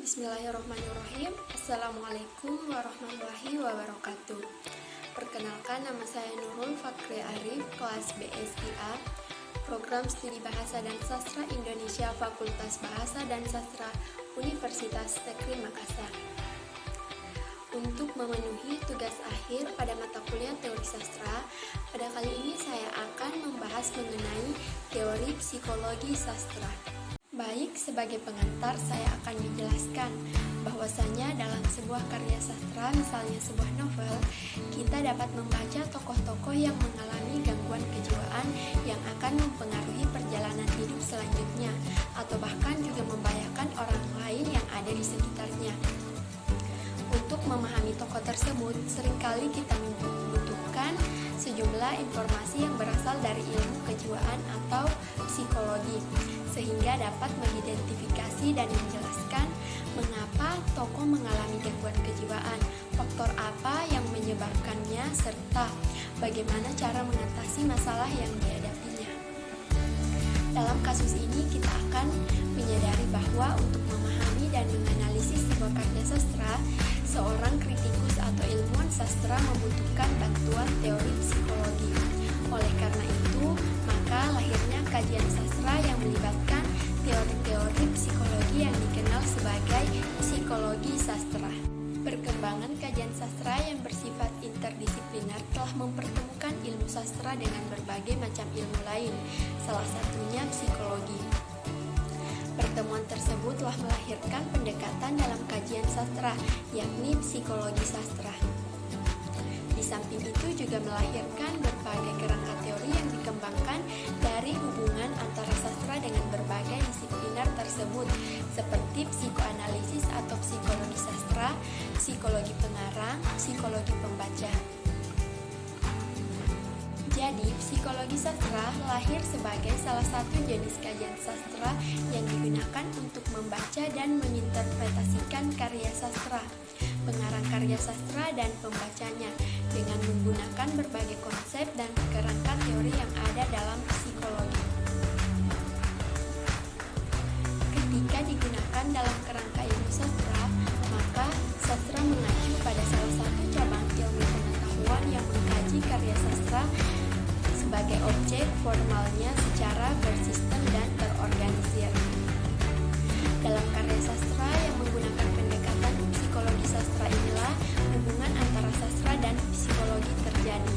Bismillahirrahmanirrahim. Assalamualaikum warahmatullahi wabarakatuh. Perkenalkan, nama saya Nurul Fakri Arif, kelas BSIA, Program Studi Bahasa dan Sastra Indonesia, Fakultas Bahasa dan Sastra Universitas Negeri Makassar. Untuk memenuhi tugas akhir pada mata kuliah teori sastra, pada kali ini saya akan membahas mengenai teori psikologi sastra. Baik, sebagai pengantar saya akan menjelaskan bahwasanya dalam sebuah karya sastra, misalnya sebuah novel, kita dapat membaca tokoh-tokoh yang mengalami gangguan kejiwaan yang akan mempengaruhi perjalanan hidup selanjutnya, atau bahkan juga membahayakan orang lain yang ada di sekitarnya. Untuk memahami tokoh tersebut, seringkali kita membutuhkan sejumlah informasi yang berasal dari ilmu kejiwaan atau psikologi, sehingga dapat mengidentifikasi dan menjelaskan mengapa tokoh mengalami gangguan kejiwaan, faktor apa yang menyebabkannya, serta bagaimana cara mengatasi masalah yang dihadapinya. Dalam kasus ini kita akan menyadari bahwa untuk memahami dan menganalisis sebuah karya sastra, seorang kritikus atau ilmuwan sastra membutuhkan bantuan teori psikologi. Oleh karena itu, maka lahirnya kajian sastra yang melibatkan teori-teori psikologi yang dikenal sebagai psikologi sastra. Perkembangan kajian sastra yang bersifat interdisipliner telah mempertemukan ilmu sastra dengan berbagai macam ilmu lain, salah satunya psikologi. Pertemuan tersebut telah melahirkan pendekatan dalam kajian sastra, yakni psikologi sastra. Di samping itu juga melahirkan berbagai kerangka teori yang dikembangkan dari hubungan antara sastra dengan berbagai disipliner tersebut, seperti psikoanalisis atau psikologi sastra, psikologi pengarang, psikologi pembaca. Jadi, psikologi sastra lahir sebagai salah satu jenis kajian sastra yang digunakan untuk membaca dan menginterpretasikan karya sastra, pengarang karya sastra dan pembacanya dengan menggunakan berbagai konsep dan kerangka teori yang ada dalam psikologi. Ketika digunakan dalam kerangka ilmu sastra, maka sastra mengacu pada salah satu cabang ilmu pengetahuan yang mengkaji karya sastra sebagai objek formalnya secara bersistem dan terorganisir. Dalam karya sastra yang menggunakan pendekatan psikologi sastra inilah hubungan antara sastra dan psikologi terjadi.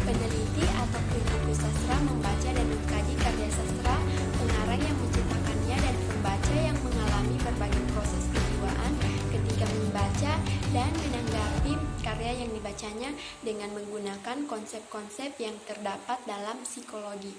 Peneliti atau kritikus sastra membaca dan mengkaji karya sastra, pengarang yang menciptakannya dan pembaca yang mengalami berbagai proses kejiwaan ketika membaca dan menanggapi karya yang dibacanya dengan menggunakan konsep-konsep yang terdapat dalam psikologi.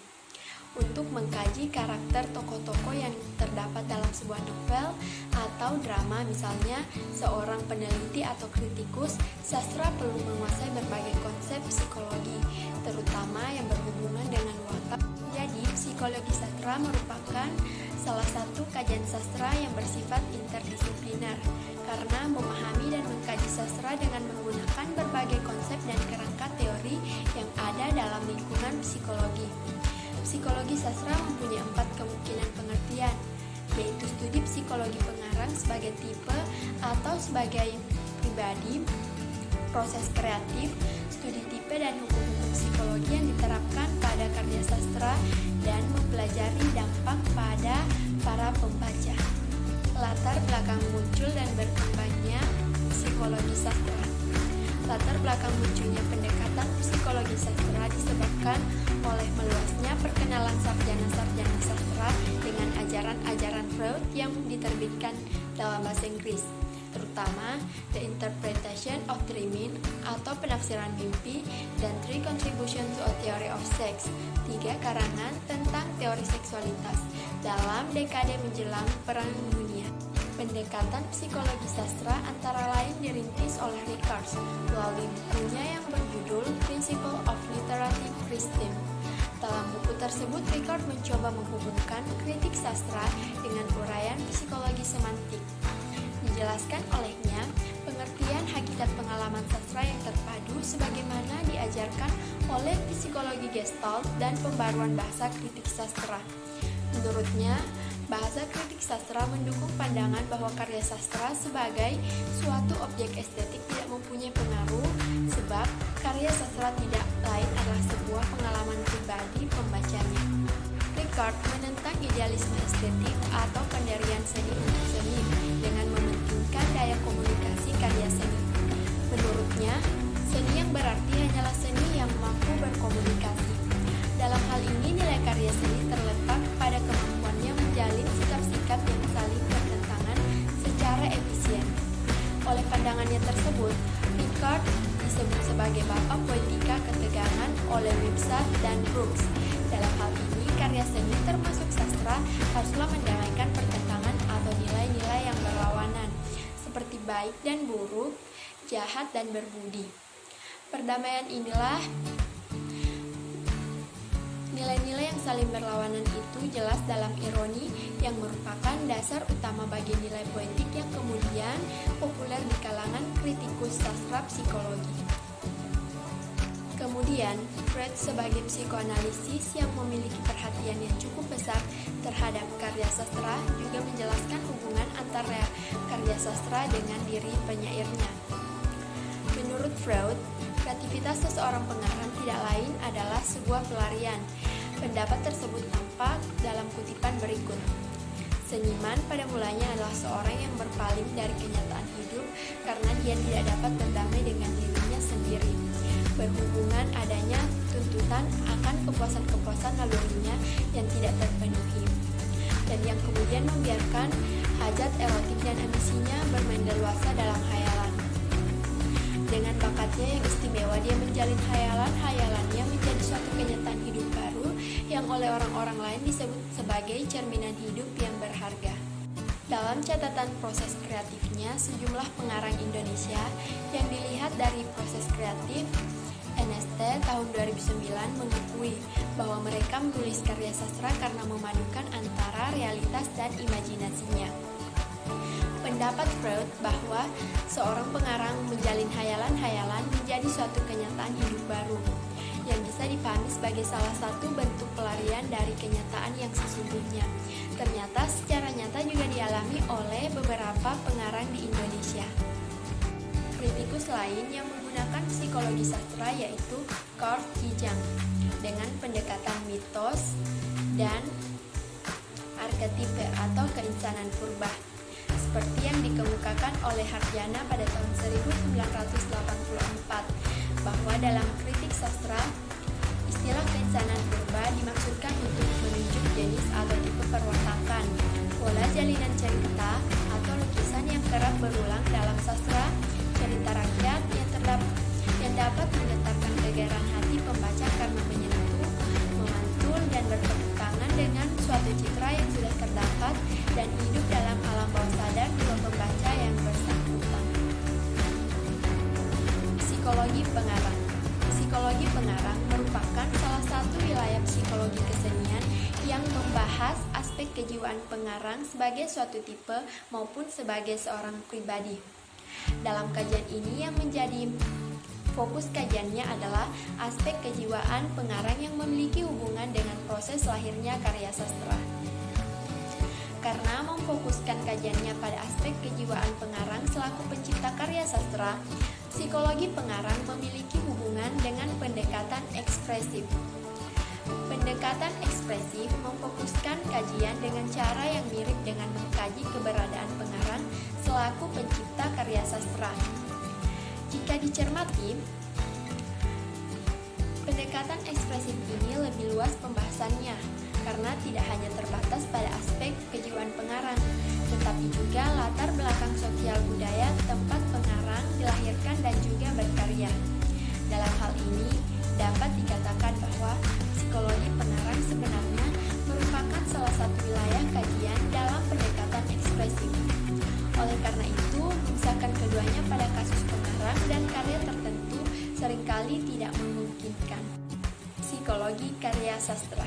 Untuk mengkaji karakter tokoh-tokoh yang terdapat dalam sebuah novel atau drama, misalnya seorang peneliti atau kritikus sastra perlu menguasai berbagai konsep psikologi, terutama yang berhubungan dengan watak. Jadi, psikologi sastra merupakan salah satu kajian sastra yang bersifat interdisipliner, karena memahami dan mengkaji sastra dengan menggunakan berbagai konsep dan kerangka teori yang ada dalam lingkungan psikologi. Psikologi sastra mempunyai 4 kemungkinan pengertian, yaitu studi psikologi pengarang sebagai tipe atau sebagai pribadi, proses kreatif, studi tipe dan hukum-hukum psikologi yang diterapkan pada karya sastra, dan mempelajari dampak pada para pembaca. Latar belakang muncul dan berkembangnya psikologi sastra. Latar belakang munculnya pendekatan psikologi sastra disebabkan oleh meluasnya perkenalan sarjana-sarjana sastra dengan ajaran-ajaran Freud yang diterbitkan dalam bahasa Inggris, terutama The Interpretation of Dreaming atau penafsiran mimpi dan Three Contributions to a Theory of Sex, 3 karangan tentang teori seksualitas dalam dekade menjelang Perang Dunia. Pendekatan psikologi sastra antara lain dirintis oleh Rickard melalui bukunya yang berjudul Principle of Literative Criticism. Dalam buku tersebut, Rickard mencoba menghubungkan kritik sastra dengan uraian psikologi semantik. Dijelaskan olehnya, pengertian hakikat pengalaman sastra yang terpadu sebagaimana diajarkan oleh psikologi Gestalt dan pembaruan bahasa kritik sastra. Menurutnya, Bahasa kritik sastra mendukung pandangan bahwa karya sastra sebagai suatu objek estetik tidak mempunyai pengaruh, sebab karya sastra tidak lain adalah sebuah pengalaman pribadi pembacanya. Ricard menentang idealisme estetik atau pendirian seni untuk seni dengan mementingkan daya komunikasi karya seni. Menurutnya, seni yang berarti hanyalah seni yang mampu berkomunikasi. Dalam hal ini, nilai karya seni terletak pada kemampuannya menjalin sikap-sikap yang saling bertentangan secara efisien. Oleh pandangannya tersebut, Ricard disebut sebagai bapak poetika ketegangan oleh Mipsat dan Brooks. Dalam hal ini, karya seni termasuk sastra haruslah mendamaikan pertentangan atau nilai-nilai yang berlawanan, seperti baik dan buruk, jahat dan berbudi. Perdamaian inilah nilai-nilai yang saling berlawanan itu jelas dalam ironi yang merupakan dasar utama bagi nilai poetik yang kemudian populer di kalangan kritikus sastra psikologi. Kemudian, Freud sebagai psikoanalisis yang memiliki perhatian yang cukup besar terhadap karya sastra juga menjelaskan hubungan antara karya sastra dengan diri penyairnya. Menurut Freud, kreativitas seseorang pengarang tidak lain adalah sebuah pelarian. Pendapat tersebut tampak dalam kutipan berikut. Seniman pada mulanya adalah seorang yang berpaling dari kenyataan hidup karena dia tidak dapat berdamai dengan dirinya sendiri. Berhubungan adanya tuntutan akan kepuasan-kepuasan nalurinya yang tidak terpenuhi, dan yang kemudian membiarkan hajat erotik dan ambisinya bermain leluasa dalam hayalan. Dengan bakatnya yang istimewa, dia menjalin hayalan-hayalannya menjadi suatu kenyataan hidup baru yang oleh orang-orang lain disebut sebagai cerminan hidup yang berharga. Dalam catatan proses kreatifnya, sejumlah pengarang Indonesia yang dilihat dari proses kreatif NST tahun 2009 mengakui bahwa mereka menulis karya sastra karena memadukan antara realitas dan imajinasinya. Pendapat Freud bahwa seorang pengarang menjalin hayalan-hayalan menjadi suatu kenyataan hidup baru yang bisa dipahami sebagai salah satu bentuk pelarian dari kenyataan yang sesungguhnya. Ternyata secara nyata juga dialami oleh beberapa pengarang di Indonesia. Kritikus lain yang menggunakan psikologi sastra yaitu Carl Kijang dengan pendekatan mitos dan arketipe atau keinsanan purba, seperti yang dikemukakan oleh Harjana pada tahun 1984, bahwa dalam kritik sastra, istilah keinsanan purba dimaksudkan untuk menunjuk jenis atau tipe perwatakan, pola jalinan cerita atau lukisan yang kerap berulang dalam sastra, cerita rakyat yang dapat menggetarkan kegairahan hati pembaca karena menyentuh, memantul, dan bertentangan dengan suatu citra yang sudah terdapat dan hidup dalam alam bawah sadar jiwa pembaca yang bersangkutan. Psikologi pengarang. Psikologi pengarang merupakan salah satu wilayah psikologi kesenian yang membahas aspek kejiwaan pengarang sebagai suatu tipe maupun sebagai seorang pribadi. Dalam kajian ini yang menjadi fokus kajiannya adalah aspek kejiwaan pengarang yang memiliki hubungan dengan proses lahirnya karya sastra. Karena memfokuskan kajiannya pada aspek kejiwaan pengarang selaku pencipta karya sastra, psikologi pengarang memiliki hubungan dengan pendekatan ekspresif. Pendekatan ekspresif memfokuskan kajian dengan cara yang mirip dengan mengkaji keberadaan pengarang selaku pencipta karya sastra. Jika dicermati, pendekatan ekspresif ini lebih luas pembahasannya karena tidak hanya terbatas pada aspek kejiwaan pengarang, tetapi juga latar belakang sosial budaya tempat pengarang dilahirkan dan juga berkarya. Dalam hal ini, dapat dikatakan bahwa psikologi pengarang sebenarnya merupakan salah satu wilayah kajian dalam pendekatan ekspresif. Oleh karena itu, memisahkan keduanya pada kasus pengarang dan karya tertentu seringkali tidak memungkinkan. Psikologi karya sastra.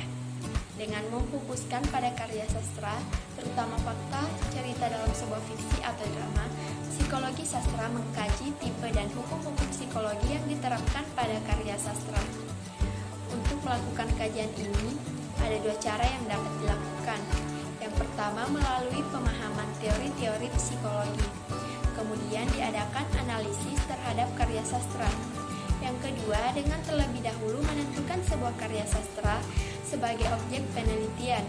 Dengan memfokuskan pada karya sastra, terutama fakta, cerita dalam sebuah fiksi atau drama, psikologi sastra mengkaji tipe dan hukum-hukum psikologi yang diterapkan pada karya sastra. Untuk melakukan kajian ini, ada dua cara yang dapat dilakukan. Yang pertama pertama melalui pemahaman teori-teori psikologi. Kemudian diadakan analisis terhadap karya sastra. Yang kedua, dengan terlebih dahulu menentukan sebuah karya sastra sebagai objek penelitian.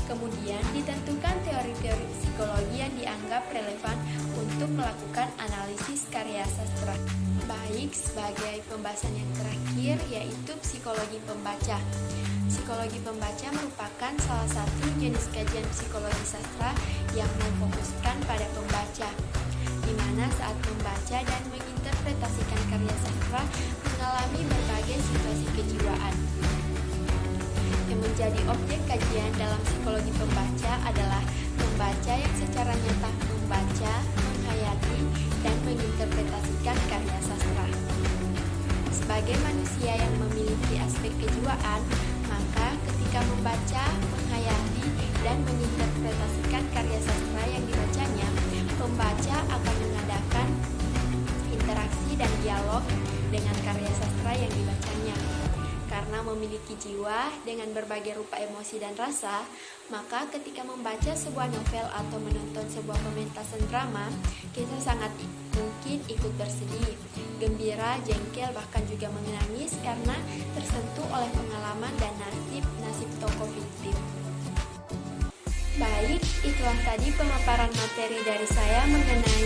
Kemudian ditentukan teori-teori psikologi yang dianggap relevan untuk melakukan analisis karya sastra. Baik, sebagai pembahasan yang terakhir yaitu psikologi pembaca. Psikologi pembaca merupakan salah satu jenis kajian psikologi sastra yang memfokuskan pada pembaca, di mana saat membaca dan menginterpretasikan karya sastra mengalami berbagai situasi kejiwaan. Yang menjadi objek kajian dalam psikologi pembaca adalah pembaca yang secara nyata membaca, menghayati, dan menginterpretasikan karya sastra. Sebagai manusia yang memiliki aspek kejiwaan, maka ketika membaca, menghayati, dan menginterpretasikan karya sastra yang dibacanya, pembaca akan mengadakan interaksi dan dialog dengan karya sastra yang dibacanya. Karena memiliki jiwa dengan berbagai rupa emosi dan rasa, maka ketika membaca sebuah novel atau menonton sebuah pementasan drama, kita sangat mungkin ikut bersedih, gembira, jengkel, bahkan juga menangis karena tersentuh oleh pengalaman dan nasib tokoh fiktif. Baik, itulah tadi pemaparan materi dari saya mengenai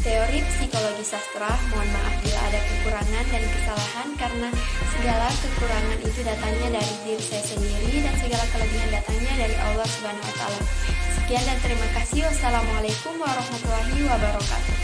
teori psikologi sastra. Mohon maaf bila ada kekurangan dan kesalahan karena segala kekurangan itu datangnya dari diri saya sendiri dan segala kelebihan datangnya dari Allah Subhanahu wa taala. Sekian dan terima kasih. Wassalamualaikum warahmatullahi wabarakatuh.